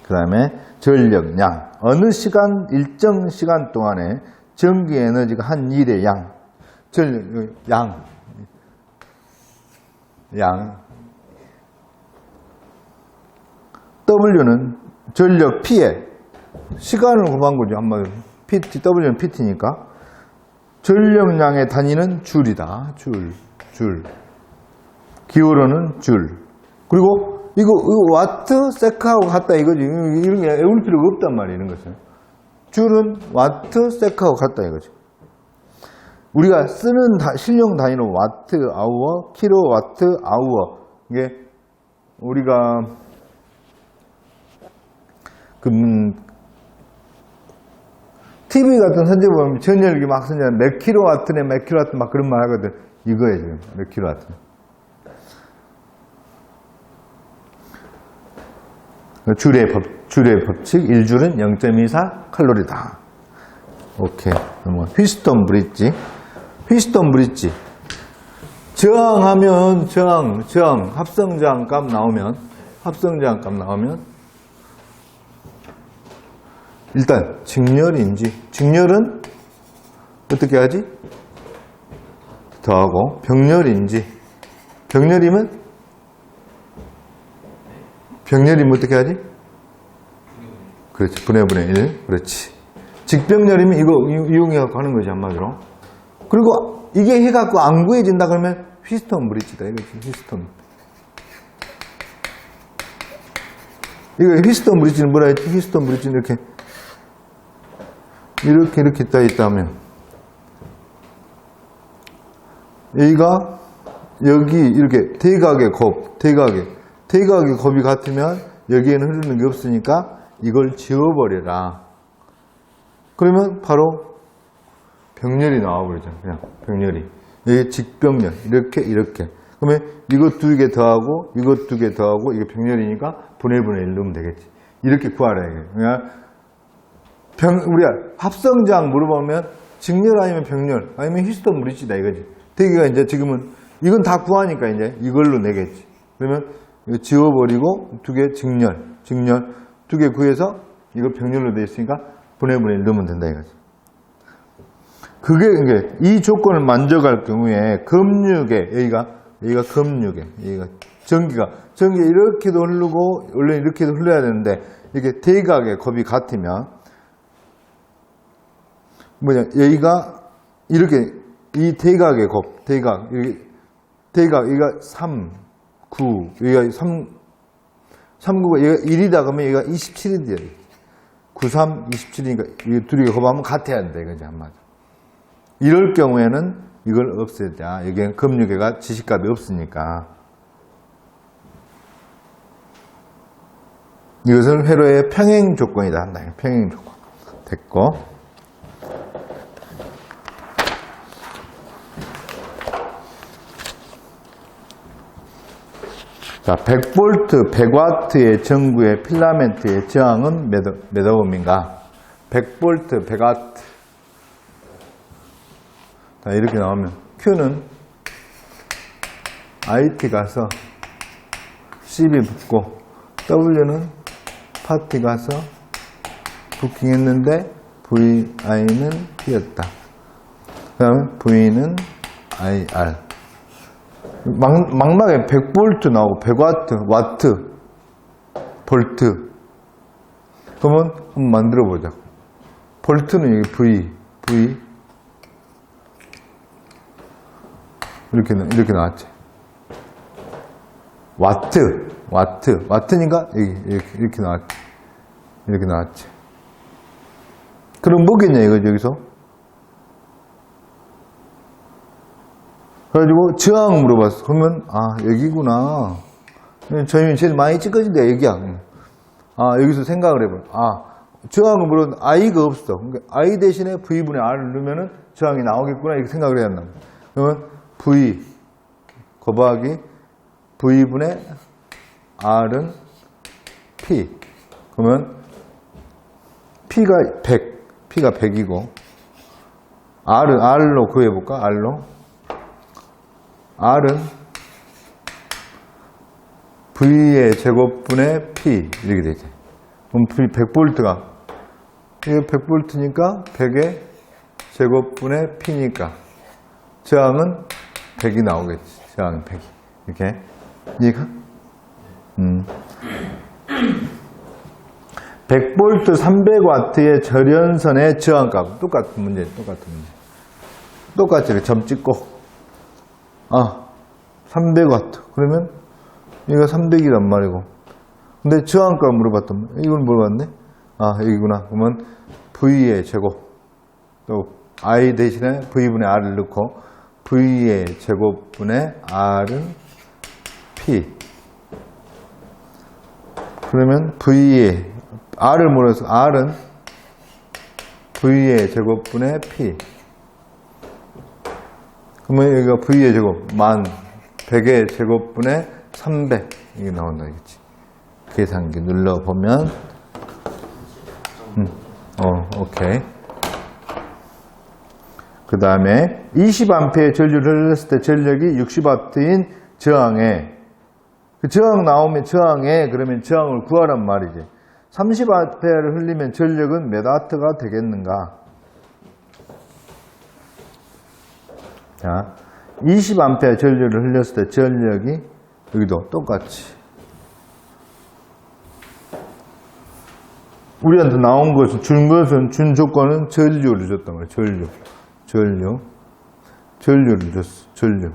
그 다음에 전력량. 어느 시간, 일정 시간 동안에 전기 에너지가 한 일의 양. W는 전력 P에 시간을 곱한 거죠. 한마디로. W는 PT니까. 전력량의 단위는 줄이다. 줄. 기울어는 줄. 그리고 이거 와트, 세크하고 같다 이거지. 이런 게 외울 필요가 없단 말이에요. 이런 것은. 줄은 와트, 세크하고 같다 이거지. 우리가 쓰는 실용 단위로 와트, 아워, 킬로와트, 아워. 이게 우리가 TV 같은 선제 보면 전열기 막 선제 몇 킬로와트네 몇 킬로와트 막 그런 말 하거든. 이거예요 지금 몇 킬로와트. 줄의 법칙 1줄은 0.24 칼로리다. 오케이. 휘스톤 브릿지. 저항하면 합성저항 값 나오면 일단 직렬은 어떻게 하지? 더하고 병렬이면 어떻게 하지? 그렇지. 분의 1. 그렇지. 직병렬이면 이거 이용해갖고 하는 거지, 한마디로. 그리고 이게 해갖고 안 구해진다 그러면 휘스톤 브릿지다. 이거지, 휘스톤. 이거 휘스톤 브릿지는 뭐라 했지? 휘스톤 브릿지는 이렇게 떠 있다면. 여기가, 여기 이렇게 대각의 곱이 같으면 여기에는 흐르는 게 없으니까 이걸 지워버려라. 그러면 바로 병렬이 나와버리잖아. 그냥 병렬이. 여기 직병렬. 이렇게. 그러면 이것 2개 더하고 이것 2개 더하고 이게 병렬이니까 분의 1 넣으면 되겠지. 이렇게 구하라 이게. 그냥 우리가 합성장 물어보면 직렬 아니면 병렬 아니면 휘스톤 브릿지다 이거지. 대개가 이제 지금은 이건 다 구하니까 이제 이걸로 내겠지. 그러면 이거 지워버리고 2개 직렬 2개 구해서 이거 병렬로 되어 있으니까 분의 1 넣으면 된다 이거지. 그게 이 조건을 만족할 경우에 급육에 여기가 급육에 여기가 전기가 이렇게도 흐르고 원래 이렇게도 흘러야 되는데 이렇게 대각의 곱이 같으면 여기가 이렇게 이 대각의 곱 대각 여기가 3, 9 여기가 3,9가 얘가 1이다 그러면 얘가 27인데 9, 3, 27이니까 이 둘이 곱하면 같아야 된다 이거지 한마디. 이럴 경우에는 이걸 없애자. 여기는 급육에가 지식값이 없으니까. 이것을 회로의 평행 조건이다 한다. 평행 조건. 됐고. 자, 100V, 100W의 전구의 필라멘트의 저항은 몇 ohm인가? 100V, 100W. 자, 이렇게 나오면 Q는 IT 가서 CB 붙고 W는 파티 가서 부킹했는데 VI는 P였다. 그 다음에 V는 IR. 막막에 100V 나오고 100W, 와트, 볼트. 그러면 한번 만들어 보자. 볼트는 여기 V. 이렇게 나왔지. 와트니까 이렇게 나왔지. 이렇게 나왔지. 그럼 뭐겠냐, 이거, 여기서? 그래가지고, 저항 물어봤어. 그러면, 여기구나. 저희는 제일 많이 찍어진다, 여기야. 여기서 생각을 해봐. 저항을 물어봤는데, I가 없어. 그러니까 I 대신에 V분의 R을 넣으면은 저항이 나오겠구나, 이렇게 생각을 해야 한다. 그러면, V, 곱하기, V분의 R은 P. 그러면, P가 100이고, R로 구해볼까? R은 V의 제곱분의 P. 이렇게 되지. 그럼 100V가, 이거 100V니까 100의 제곱분의 P니까, 저항은 100이 나오겠지. 저항은 100이. 이렇게. 이해가? 100V 300W의 절연선의 저항값. 똑같은 문제. 똑같이 점 찍고. 300W. 그러면, 이거 300이란 말이고. 근데 저항값 물어봤단 말이야. 이건 물어봤네? 여기구나. 그러면, V의 제곱. 또, I 대신에 V분의 R을 넣고, V의 제곱분의 R은 P. 그러면 V의 R을 물어서 R은 V의 제곱분의 P. 그러면 여기가 V의 제곱 100의 제곱분의 300 이게 나온다 이거지. 계산기 눌러보면 오케이. 그 다음에 20A의 전류를 흘렸을 때 전력이 60W인 저항에, 그 저항 나오면 저항에, 그러면 저항을 구하란 말이지. 30A를 흘리면 전력은 몇 W가 되겠는가? 자, 20A 전류를 흘렸을 때 전력이 여기도 똑같이. 우리한테 나온 것은, 준 조건은 전류를 줬단 말이야. 전류를 줬어. 전류.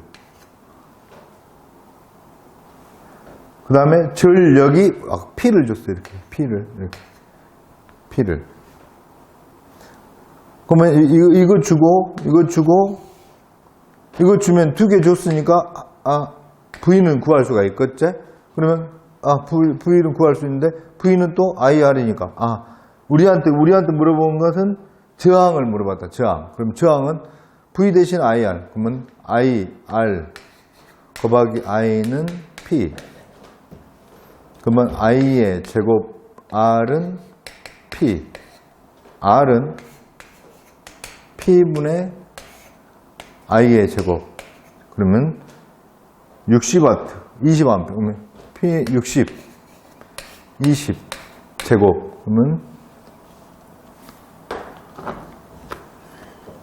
그 다음에 전력이 P를 줬어. 이렇게. P를. 그러면 이거 주고, 이거 주면 두 개 줬으니까, V는 구할 수가 있겠지? 그러면, V는 구할 수 있는데, V는 또 IR이니까. 우리한테 물어본 것은 저항을 물어봤다. 저항. 그럼 저항은 V 대신 IR. 그러면 IR 곱하기 I는 P. 그러면 I의 제곱 R은 P. R은 P분의 I의 제곱. 그러면 60W, 20A. 그러면 P 60, 20 제곱. 그러면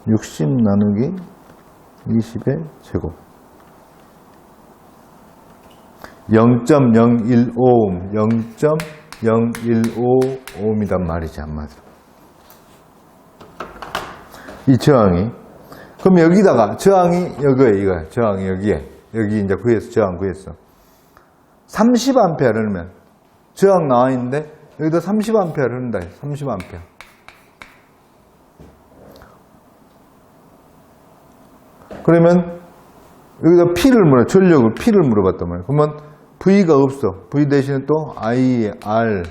60 나누기 20의 제곱. 0.015ohm, 0.015ohm이단 말이지, 한마디로. 이 저항이. 그럼 여기다가, 저항이 이거야. 저항이 여기에. 여기 이제 구했어. 저항 구했어. 30A를 넣으면, 저항 나와 있는데, 여기다 30A를 넣는다. 30A. 그러면, 여기다 전력을 P를 물어봤단 말이야. 그러면, V가 없어. V 대신에 또 IR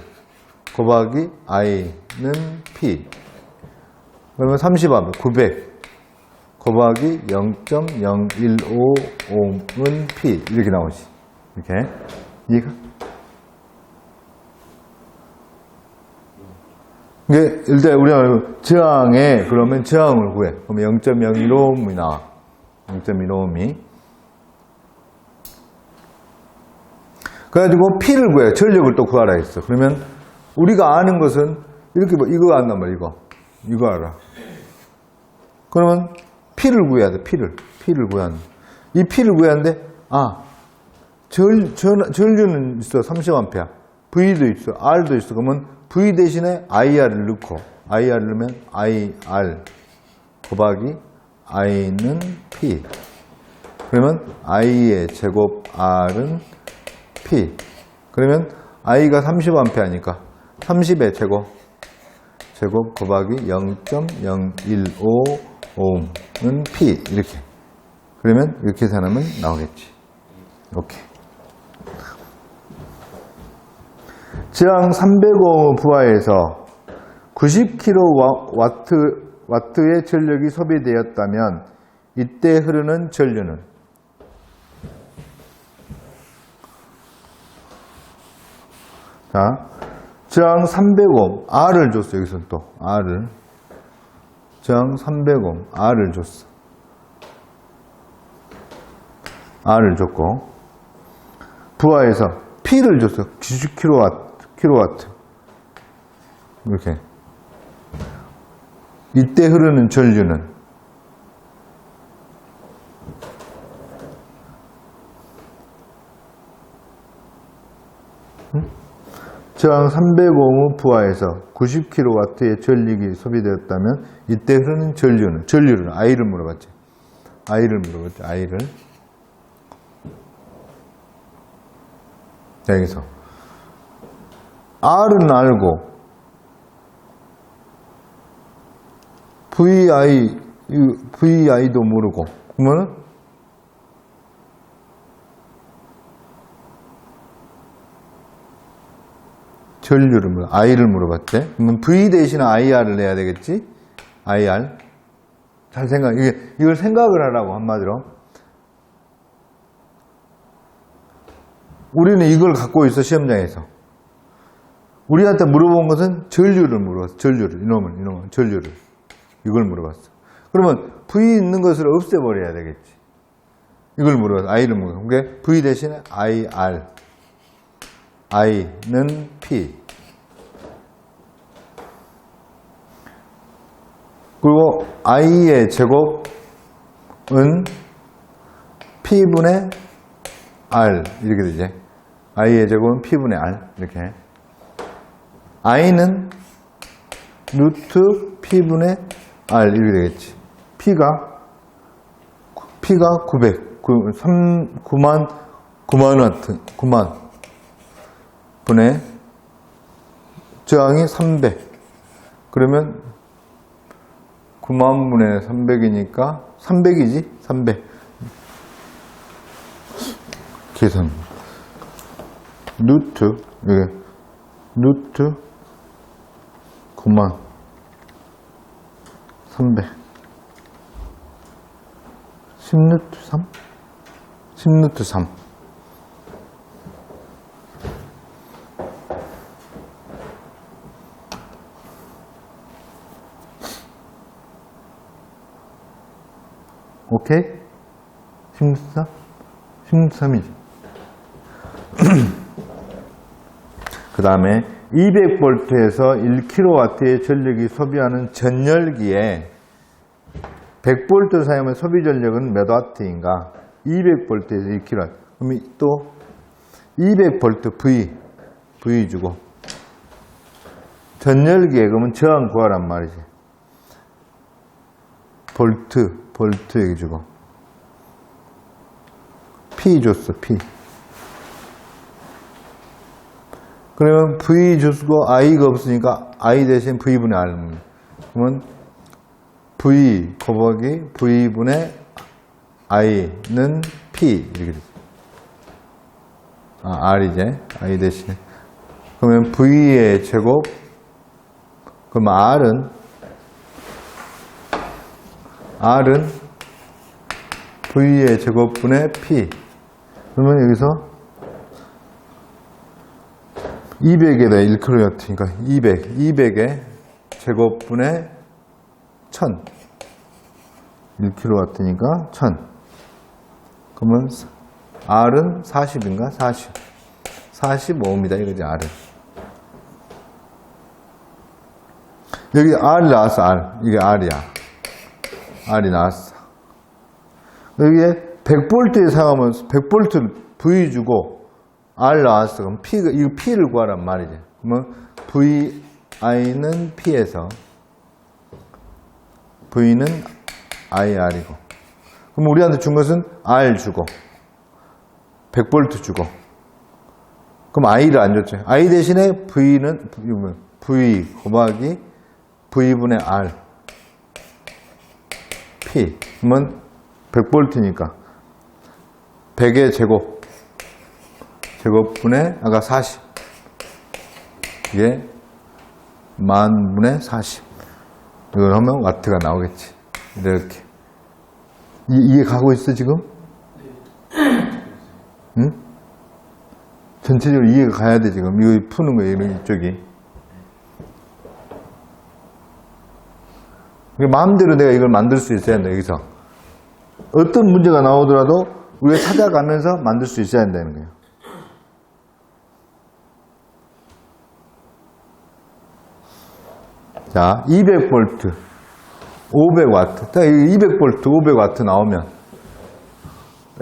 곱하기 I는 P. 그러면 30A, 900 곱하기 0.015ohm은 P. 이렇게 나오지. 이렇게. 이해가? 이게 일단 우리가 저항에 그러면 저항을 구해. 그러면 0.01ohm이 나와. 0.1ohm이. 그래가지고 P를 구해. 전력을 또 구하라 했어. 그러면 우리가 아는 것은 이렇게 뭐 이거 안단 말이야. 이거 알아. 그러면 P를 구해야 돼. P를 구해야 돼. 이 P를 구해야 하는데 전류는 있어. 30A. V도 있어. R도 있어. 그러면 V 대신에 IR을 넣고 IR을 넣으면 IR 곱하기 I는 P. 그러면 I의 제곱 R은 P. 그러면 I가 30A니까 30의 제곱 곱하기 0.015ohm은 P. 이렇게. 그러면 이렇게 계산하면 나오겠지. 오케이. 저항 300ohm 부하에서 90kW의 전력이 소비되었다면 이때 흐르는 전류는 자, 저항 300ohm R을 줬어. 여기서 또 R을 저항 300ohm R을 줬어. R을 줬고 부하에서 P를 줬어. 90kW 이렇게. 이때 흐르는 전류는 저항 300ohm 부하에서 90kW의 전력이 소비되었다면 이때 흐르는 전류는 I를 물어봤지. I를. 자, 여기서 R은 알고 VI도 모르고 그러면 전류를 I를 물어봤대. 그러면 V 대신에 IR을 내야 되겠지? IR. 잘 이걸 생각을 하라고 한마디로. 우리는 이걸 갖고 있어, 시험장에서. 우리한테 물어본 것은 전류를 물어봤어. 이놈은 전류를. 이걸 물어봤어. 그러면 V 있는 것을 없애버려야 되겠지. 이걸 물어봤어. I를 물어봤어. 그게 V 대신에 IR. I는 P. 그리고 I의 제곱은 P분의 R. 이렇게 되지. I의 제곱은 P분의 R. 이렇게. I는 루트 P분의 R. 이렇게 되겠지. P가 900. 9만 분의 저항이 300. 그러면 9만 분의 300이니까 300이지? 300. 계산. 루트 9만 300. 10루트 3? 10루트 3. 오케이? 10루트 3? 10루트 3이지. 그 다음에 200V에서 1kW의 전력이 소비하는 전열기에 100V를 사용하면 소비 전력은 몇 W인가? 200V에서 1kW. 그럼 또 200V V 주고 전열기에 그러면 저항 구하란 말이지. 볼트 얘기 주고 P 줬어. P. 그러면 V 주고 I가 없으니까 I 대신 V분의 R. 그러면 V 곱하기 V분의 I는 P. 이렇게 되죠. R이제. I 대신에. 그러면 V의 제곱. 그러면 R은 V의 제곱분의 P. 그러면 여기서 200에다 1kW니까 200에 제곱분의 1000. 1kW니까 1000. 그러면 R은 40인가? 40. 45입니다. 이거지, R은. 여기 R 나왔어, R. 이게 R이야. R이 나왔어. 여기에 100V에 사용하면 100V V 주고 R 나왔어. 그럼 이거 P를 구하란 말이지. 그러면 VI는 P에서 V는 IR이고. 그럼 우리한테 준 것은 R 주고 100V 주고. 그럼 I를 안 줬죠. I 대신에 V는 V 곱하기 V분의 R P. 그러면 100V니까 100의 제곱분의 아까 40. 이게 만분의 40. 이걸 하면 와트가 나오겠지. 이렇게. 이해 가고 있어, 지금? 응? 전체적으로 이해가 가야 돼, 지금. 이거 푸는 거예요, 이쪽이. 마음대로 내가 이걸 만들 수 있어야 한다, 여기서. 어떤 문제가 나오더라도 우리가 찾아가면서 만들 수 있어야 한다는 거예요. 자, 200V, 500W. 200V, 500W 나오면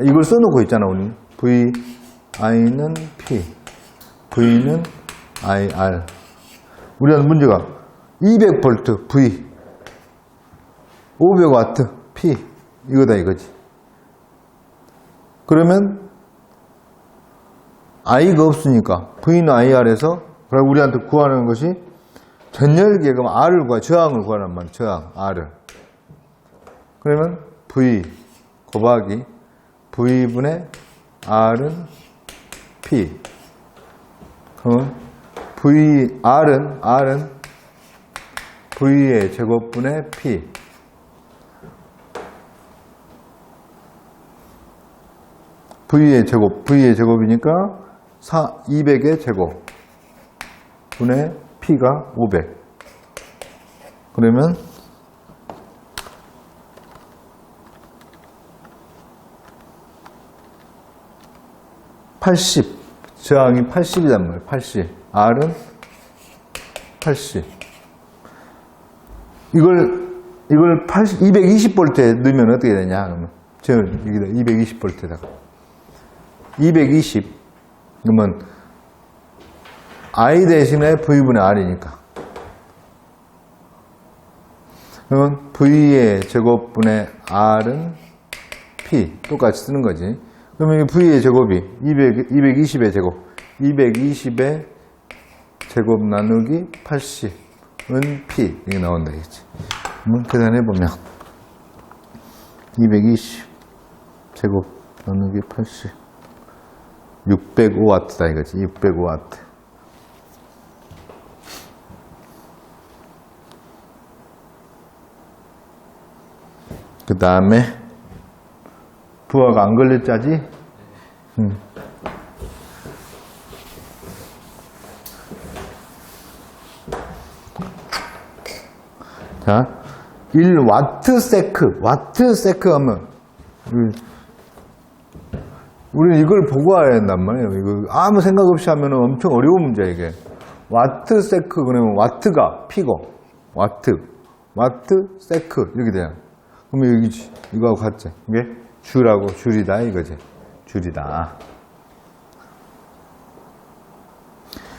이걸 써놓고 있잖아, 우리. VI는 P, V는 IR. 우리한테 문제가 200V, V, 500W, P. 이거다, 이거지. 그러면 I가 없으니까 V는 IR에서 그럼 우리한테 구하는 것이 전열기에 그럼 R을 구하, 저항을 구하란 말이야. 저항, R을. 그러면 V 곱하기 V분의 R은 P. 그러면 R은 V의 제곱분의 P. V의 제곱이니까 200의 제곱 분의 P가 500. 그러면 저항이 80이란 말이에요. 80. R은 80. 이걸 220V에 넣으면 어떻게 되냐? 그러면 여기다 220V에다가 220. 그러면 I 대신에 V분의 R이니까. 그러면 V의 제곱분의 R은 P. 똑같이 쓰는 거지. 그러면 이 V의 제곱이 220의 제곱. 220의 제곱 나누기 80은 P. 이게 나온다. 이거지. 한번 계산해보면 220 제곱 나누기 80. 605W다 이거지. 605W. 그 다음에 부하가 안 걸렸자지? 자, 1W세크. W세크 하면 우리는 이걸 보고 와야 한단 말이에요. 이거 아무 생각 없이 하면 엄청 어려운 문제야, 이게. W세크, 그러면 W가 P고, W세크, 이렇게 돼요. 그러면 여기, 이거하고 같지? 이게 줄하고 줄이다, 이거지. 줄이다.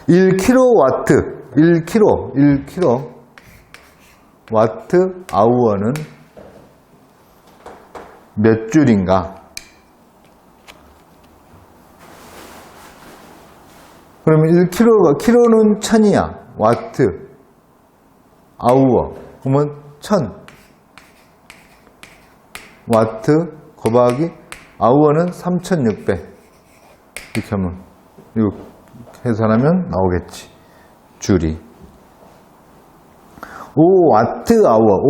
1kW 아우어는 몇 줄인가? 그러면 1kg는 1000이야. 와트. 아우어. 그러면 1000. 와트 곱하기 아우어는 3600. 이렇게 하면, 이거 계산하면 나오겠지. 줄이. 5와트 아우어.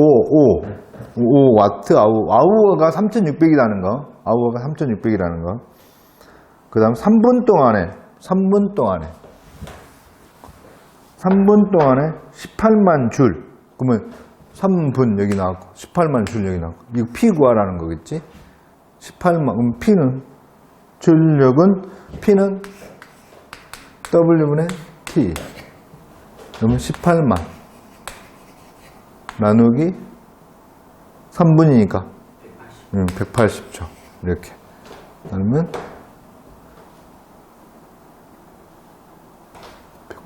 5와트 아우어. 아우어가 3600이라는 거. 아우어가 3600이라는 거. 그 다음 3분 동안에 3분 동안에 18만 줄. 그러면 3분 여기 나왔고 18만 줄 여기 나왔고 이거 P 구하라는 거겠지? 18만 그럼 P는 전력은 P는 W분의 T 그러면 18만 나누기 3분이니까 180초 이렇게 나누면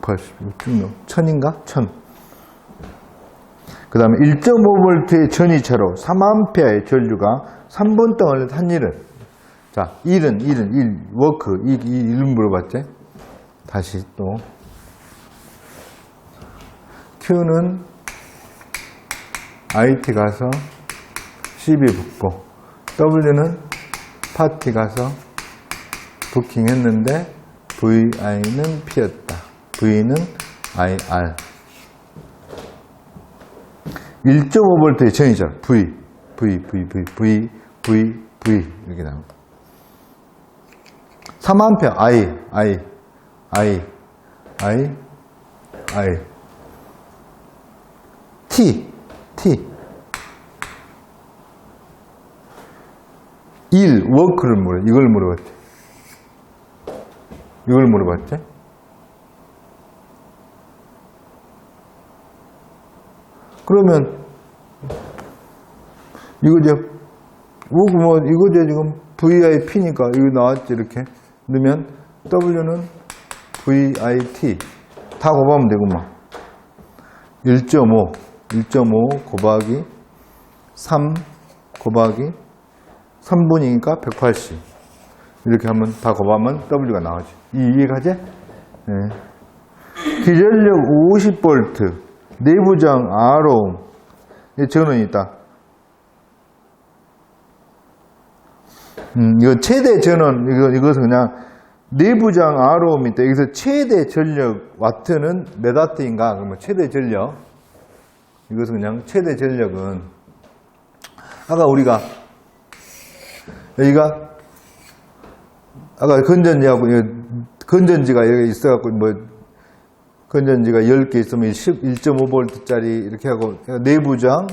180 1000인가? 1000 그 다음에 1.5V의 전이차로 3A의 전류가 3분 동안 한 일은 자, 일, 워크, 일은 물어봤지? 다시 또 Q는 IT 가서 CB 붙고 W는 파티 가서 부킹했는데 VI는 P였다. V는 IR 1.5V의 전이죠. V 이렇게 나옵니다. 3A I T 1 워크를 이걸 물어봤지? 그러면 이거죠. 이거죠. 지금 VIP니까 이거 나왔지 이렇게 넣으면 W는 VIT 다 곱하면 되구만. 1.5 곱하기 3 곱하기 3분이니까 180 이렇게 하면 다 곱하면 W가 나오지. 이해가지? 네. 기전력 50V 내부장 R옴 전원이 있다. 이거 최대 전원 이것은 그냥 내부장 R옴이 있다. 여기서 최대 전력 와트는 몇 와트인가? 그러면 최대 전력 이것은 그냥 최대 전력은 아까 우리가 여기가 아까 건전지가 여기 있어갖고 건전지가 10개 있으면 1.5V짜리 이렇게 하고 내부장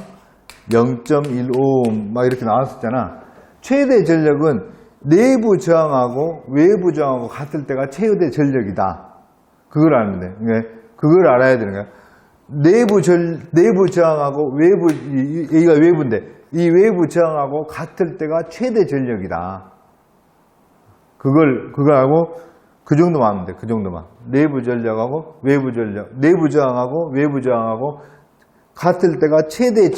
0.15 막 이렇게 나왔었잖아. 최대 전력은 내부 저항하고 외부 저항하고 같을 때가 최대 전력이다. 그걸 아는 돼. 그걸 알아야 되는 거야. 내부 저항하고 여기가 외부인데 이 외부 저항하고 같을 때가 최대 전력이다. 그걸 하고 그 정도만 하면 돼. 그 정도만. 내부 전력하고 외부 전력, 내부 저항하고 외부 저항하고 같을 때가 최대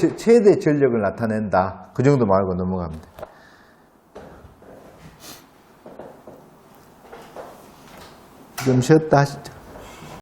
전력을 나타낸다. 그 정도 말고 넘어가면 돼. 좀 쉬었다 하시죠.